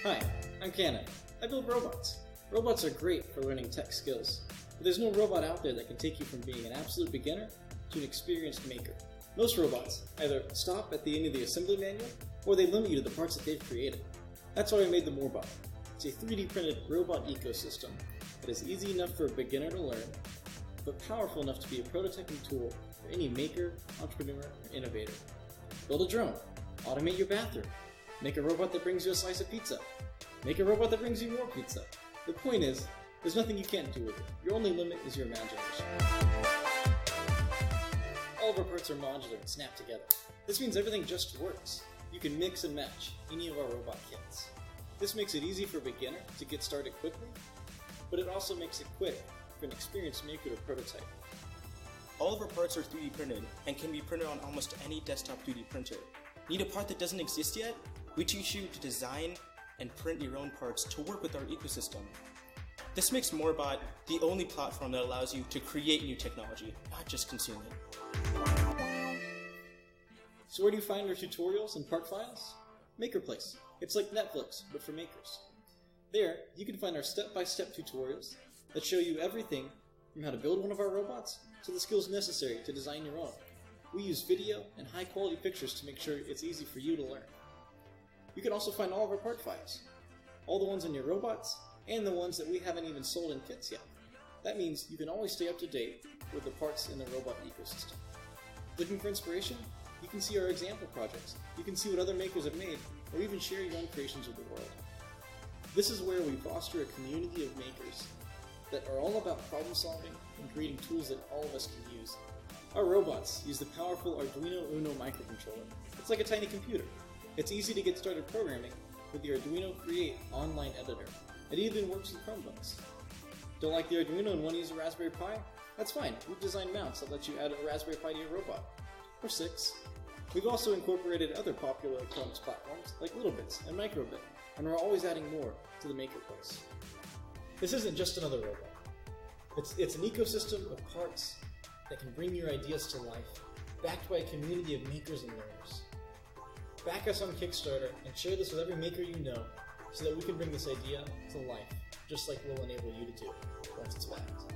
Hi, I'm Cannon. I build robots. Robots are great for learning tech skills, but there's no robot out there that can take you from being an absolute beginner to an experienced maker. Most robots either stop at the end of the assembly manual, or they limit you to the parts that they've created. That's why we made the MOREbot. It's a 3D printed robot ecosystem that is easy enough for a beginner to learn, but powerful enough to be a prototyping tool for any maker, entrepreneur, or innovator. Build a drone, automate your bathroom, make a robot that brings you a slice of pizza, make a robot that brings you more pizza. The point is, there's nothing you can't do with it. Your only limit is your imagination. All of our parts are modular and snap together. This means everything just works. You can mix and match any of our robot kits. This makes it easy for a beginner to get started quickly, but it also makes it quick for an experienced maker to prototype. All of our parts are 3D printed and can be printed on almost any desktop 3D printer. Need a part that doesn't exist yet? We teach you to design and print your own parts to work with our ecosystem. This makes MOREbot the only platform that allows you to create new technology, not just consume it. So where do you find our tutorials and part files? MakerPlace. It's like Netflix, but for makers. There, you can find our step-by-step tutorials that show you everything from how to build one of our robots to the skills necessary to design your own. We use video and high-quality pictures to make sure it's easy for you to learn. You can also find all of our part files, all the ones in your robots, and the ones that we haven't even sold in kits yet. That means you can always stay up to date with the parts in the robot ecosystem. Looking for inspiration? You can see our example projects, you can see what other makers have made, or even share your own creations with the world. This is where we foster a community of makers that are all about problem solving and creating tools that all of us can use. Our robots use the powerful Arduino Uno microcontroller. It's like a tiny computer. It's easy to get started programming with the Arduino Create online editor. It even works with Chromebooks. Don't like the Arduino and want to use a Raspberry Pi? That's fine. We've designed mounts that let you add a Raspberry Pi to your robot. Or 6. We've also incorporated other popular electronics platforms like LittleBits and MicroBit, and we're always adding more to the MakerPlace. This isn't just another robot. It's an ecosystem of parts that can bring your ideas to life, backed by a community of makers and learners. Back us on Kickstarter and share this with every maker you know so that we can bring this idea to life, just like we'll enable you to do once it's backed.